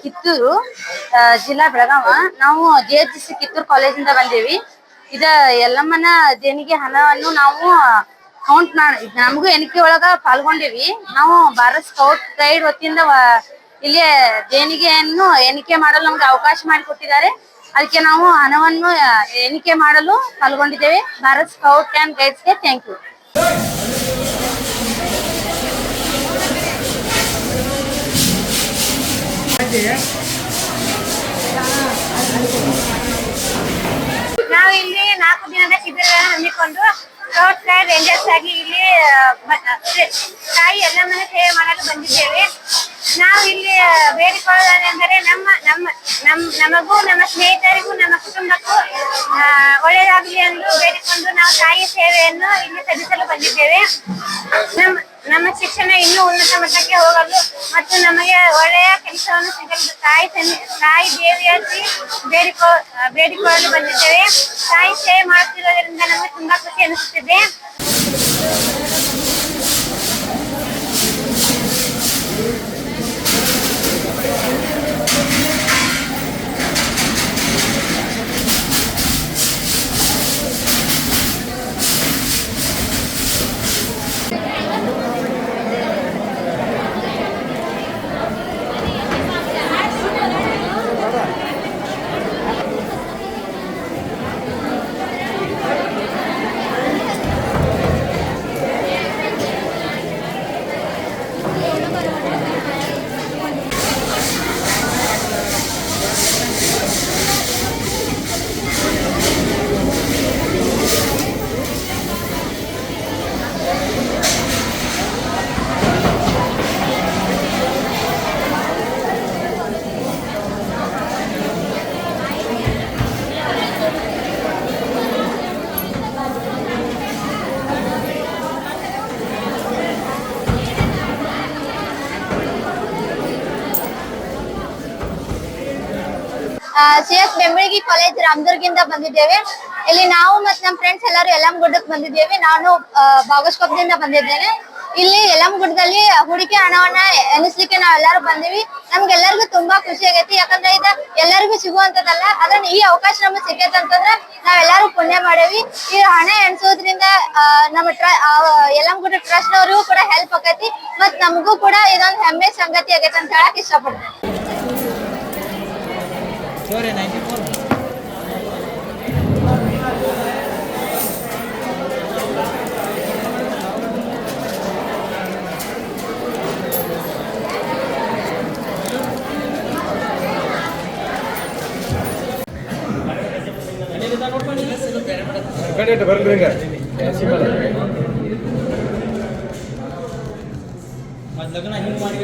ಕಿತ್ತೂರು ಜಿಲ್ಲಾ ಬೆಳಗಾವ. ನಾವು JHC ಕಿತ್ತೂರು ಕಾಲೇಜಿಂದ ಬಂದೇವಿ. ಇದ ಎಲ್ಲಮ್ಮನ ದೇಣಿಗೆ ಹಣವನ್ನು ನಾವು ಕೌಂಟ್ ಮಾಡಿ ನಮಗೂ ಎಣಿಕೆ ಒಳಗ ಪಾಲ್ಗೊಂಡೇವಿ. ನಾವು ಭಾರತ್ ಸ್ಕೌಟ್ ಗೈಡ್ ವತಿಯಿಂದ ಇಲ್ಲಿ ದೇಣಿಗೆಯನ್ನು ಎಣಿಕೆ ಮಾಡಲು ನಮ್ಗೆ ಅವಕಾಶ ಮಾಡಿಕೊಟ್ಟಿದ್ದಾರೆ. ಅದಕ್ಕೆ ನಾವು ಹಣವನ್ನು ಎಣಿಕೆ ಮಾಡಲು ಪಾಲ್ಗೊಂಡಿದ್ದೇವೆ. ಭಾರತ್ ಸ್ಕೌಟ್ ಅಂಡ್ ಗೈಡ್ಸ್ಗೆ ಥ್ಯಾಂಕ್ ಯು. ನಾವು ಇಲ್ಲಿ 4 ದಿನದ ಶಿಬಿರಗಳನ್ನು ಹಮ್ಮಿಕೊಂಡು ಸ್ಕೌಟ್ ಗೈಡ್ ರೇಂಜರ್ಸ್ ಆಗಿ ಇಲ್ಲಿ ತಾಯಿ ಎಲ್ಲಮ್ಮನ ಸೇವೆ ಮಾಡಲು ಬಂದಿದ್ದೇವೆ. ನಾವು ಇಲ್ಲಿ ಬೇಡಿಕೊಳ್ಳುವುದೆಂದರೆ ನಮಗೂ ನಮ್ಮ ಸ್ನೇಹಿತರಿಗೂ ನಮ್ಮ ಕುಟುಂಬಕ್ಕೂ ಒಳ್ಳೆಯದಾಗಲಿ ಎಂದು ಬೇಡಿಕೊಂಡು ನಾವು ತಾಯಿ ಸೇವೆಯನ್ನು ಇಲ್ಲಿ ಸಲ್ಲಿಸಲು ಬಂದಿದ್ದೇವೆ. ನಮ್ಮ ಶಿಕ್ಷಣ ಇನ್ನೂ ಉನ್ನತ ಮಟ್ಟಕ್ಕೆ ಹೋಗಲು ಮತ್ತು ನಮಗೆ ಒಳ್ಳೆಯ ಕೆಲಸವನ್ನು ಸಿಗಲು ತಾಯಿ ದೇವಿಯಲ್ಲಿ ಬೇಡಿಕೊಳ್ಳಲು ಬಂದಿದ್ದೇವೆ. ತಾಯಿ ಸೇವೆ ಮಾಡುತ್ತಿರುವುದರಿಂದ ನಮಗೆ ತುಂಬಾ ಖುಷಿ ಅನಿಸುತ್ತಿದೆ. CS ಬೆಂಬಳಗಿ ಕಾಲೇಜ್ ರಾಮದುರ್ಗಿಂದ ಬಂದಿದ್ದೇವೆ. ಇಲ್ಲಿ ನಾವು ಮತ್ತು ನಮ್ಮ ಫ್ರೆಂಡ್ಸ್ ಎಲ್ಲರೂ ಯಲ್ಲಮ್ಮಗುಡ್ಡಕ್ಕೆ ಬಂದಿದ್ದೇವೆ. ನಾನು ಬಾಗಸ್ಕೊಪ್ಪದಿಂದ ಬಂದಿದ್ದೇನೆ. ಇಲ್ಲಿ ಯಲ್ಲಮ್ಮಗುಡ್ಡದಲ್ಲಿ ಹೂಡಿಕೆ ಹಣವನ್ನ ಎನಿಸ್ಲಿಕ್ಕೆ ನಾವೆಲ್ಲರೂ ಬಂದಿವಿ. ನಮ್ಗೆಲ್ಲರಿಗೂ ತುಂಬಾ ಖುಷಿ ಆಗೈತಿ. ಯಾಕಂದ್ರೆ ಇದು ಎಲ್ಲರಿಗೂ ಸಿಗುವಂತದಲ್ಲ. ಆದ್ರೆ ಈ ಅವಕಾಶ ನಮಗೆ ಸಿಗೈತೆ ಅಂತಂದ್ರೆ ನಾವೆಲ್ಲರೂ ಪುಣ್ಯ ಮಾಡೇವಿ. ಈ ಹಣ ಎಣಿಸೋದ್ರಿಂದ ನಮ್ಮ ಯಲ್ಲಮ್ಮಗುಡ್ಡ ಟ್ರಸ್ಟ್ ನವರಿಗೂ ಕೂಡ ಹೆಲ್ಪ್ ಆಗೈತಿ. ಮತ್ ನಮಗೂ ಕೂಡ ಇದೊಂದು ಹೆಮ್ಮೆ ಸಂಗತಿ ಆಗೈತೆ ಅಂತ ಹೇಳಕ್ ಇಷ್ಟಪಡ್ತೇನೆ. Sorry, 94. ಕಡೆಟ್ ಬರ್ಲಿಂಗ ಲಗ್ನ ಹಿಂಗೆ ಮಾಡಿ